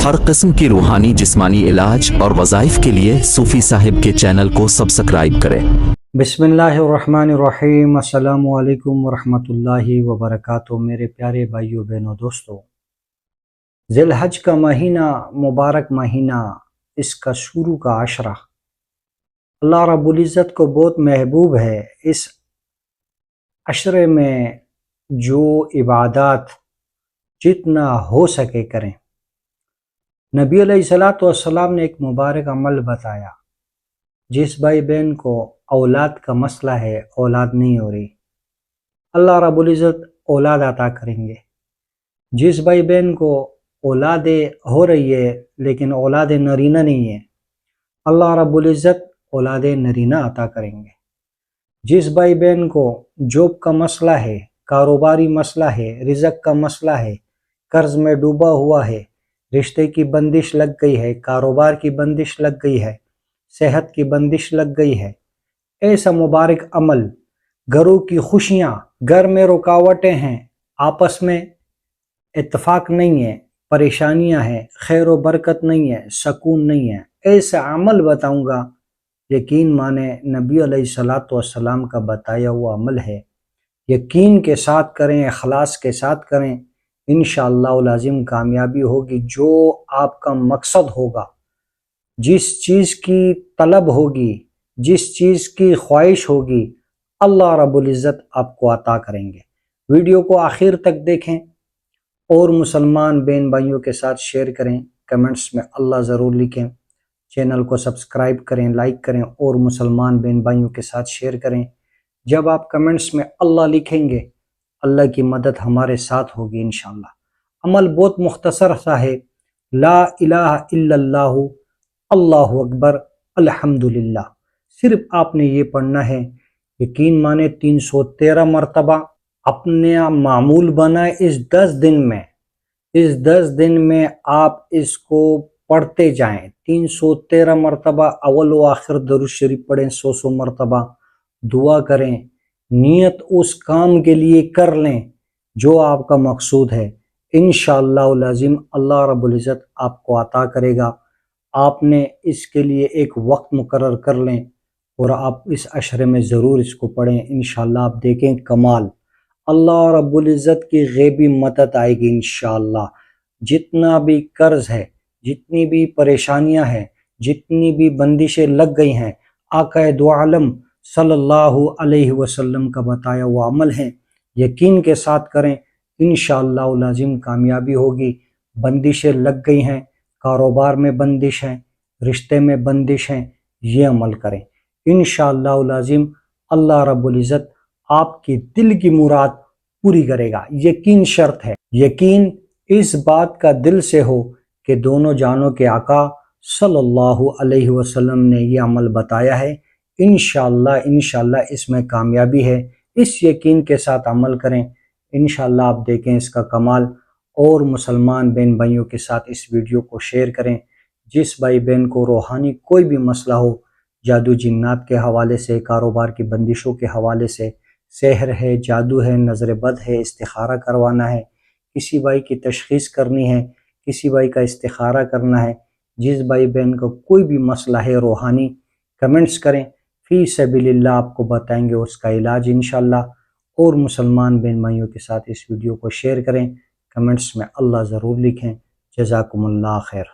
हर किस्म की रूहानी जिस्मानी इलाज और वज़ाइफ के लिए सूफ़ी साहिब के चैनल को सब्सक्राइब करें। बिस्मिल्लाहिर्रहमानिर्रहीम। अस्सलामु अलैकुम वरहमतुल्लाहि वबरकातुहू। मेरे प्यारे भाइयों बहनों दोस्तों, ज़िलहज का महीना, मुबारक महीना, इसका शुरू का अशरा अल्लाह रब्बुल इज़्ज़त को बहुत महबूब है। इस अशरे में जो इबादत जितना हो सके करें। नबी अलैहिस्सलातु वस्सलाम ने एक मुबारक अमल बताया। जिस भाई बहन को औलाद का मसला है, औलाद नहीं हो रही, अल्लाह रब्बुल इज़्ज़त औलाद अता करेंगे। जिस भाई बहन को औलादें हो रही है लेकिन औलाद नरीना नहीं है, अल्लाह रब्बुल इज़्ज़त औलाद नरीना अता करेंगे। जिस भाई बहन को जॉब का मसला है, कारोबारी मसला है, रिज़्क़ का मसला है, कर्ज में डूबा हुआ है, रिश्ते की बंदिश लग गई है, कारोबार की बंदिश लग गई है, सेहत की बंदिश लग गई है, ऐसा मुबारक अमल, घरों की खुशियाँ, घर में रुकावटें हैं, आपस में इत्तेफाक नहीं है, परेशानियां हैं, खैर व बरकत नहीं है, सकून नहीं है, ऐसा अमल बताऊंगा। यकीन माने नबी अलैहिस्सलातु वस्सलाम का बताया हुआ अमल है। यकीन के साथ करें, इखलास के साथ करें, इंशाअल्लाह लाज़िम कामयाबी होगी। जो आपका मकसद होगा, जिस चीज़ की तलब होगी, जिस चीज़ की ख्वाहिश होगी, अल्लाह रब्बुल इज़्ज़त आपको अता करेंगे। वीडियो को आखिर तक देखें और मुसलमान बहन भाइयों के साथ शेयर करें। कमेंट्स में अल्लाह ज़रूर लिखें। चैनल को सब्सक्राइब करें, लाइक करें और मुसलमान बहन भाइयों के साथ शेयर करें। जब आप कमेंट्स में अल्लाह लिखेंगे, अल्लाह की मदद हमारे साथ होगी इंशाअल्लाह। अमल बहुत मुख्तसर सा है। ला इलाहा इल्लल्लाहु अल्लाहु अकबर अल्हम्दुलिल्लाह, सिर्फ आपने ये पढ़ना है। यकीन माने 313 मरतबा अपने मामूल बनाए। इस 10 दिन में आप इसको पढ़ते जाएं। 313 मरतबा अव्वल व आखिर दरूद शरीफ पढ़ें। 100 मरतबा दुआ करें। नियत उस काम के लिए कर लें जो आपका मकसूद है। इंशाअल्लाह लाज़िम अल्लाह रब्बुल इज़्ज़त आपको अता करेगा। आपने इसके लिए एक वक्त मुकर्रर कर लें और आप इस अशरे में ज़रूर इसको पढ़ें। इंशाअल्लाह आप देखें कमाल, अल्लाह रब्बुल इज़्ज़त की गैबी मदद आएगी इंशाअल्लाह। जितना भी कर्ज है, जितनी भी परेशानियां हैं, जितनी भी बंदिशें लग गई हैं, आका दो आलम सल्लल्लाहु अलैहि वसल्लम का बताया हुआ अमल है। यकीन के साथ करें, इंशाअल्लाह लाज़िम कामयाबी होगी। बंदिशें लग गई हैं, कारोबार में बंदिश है, रिश्ते में बंदिश है, ये अमल करें। इंशाअल्लाह लाज़िम अल्लाह रब्बुल इज़्ज़त आपकी दिल की मुराद पूरी करेगा। यकीन शर्त है। यकीन इस बात का दिल से हो कि दोनों जानों के आका सल्लल्लाहु अलैहि वसल्लम ने ये अमल बताया है। इंशाअल्लाह इसमें कामयाबी है। इस यकीन के साथ अमल करें। इंशाअल्लाह आप देखें इसका कमाल। और मुसलमान बहन भाइयों के साथ इस वीडियो को शेयर करें। जिस भाई बहन को रूहानी कोई भी मसला हो, जादू जिन्नात के हवाले से, कारोबार की बंदिशों के हवाले से, सेहर है, जादू है, नज़र बद है, इस्तिखारा करवाना है, किसी भाई की तशखीस करनी है, किसी भाई का इस्तिखारा करना है, जिस भाई बहन को कोई भी मसला है रूहानी, कमेंट्स करें। फी सबीलिल्लाह आपको बताएंगे उसका इलाज इंशाअल्लाह। और मुसलमान बहन भाइयों के साथ इस वीडियो को शेयर करें। कमेंट्स में अल्लाह ज़रूर लिखें। जज़ाकुमुल्लाह खैर।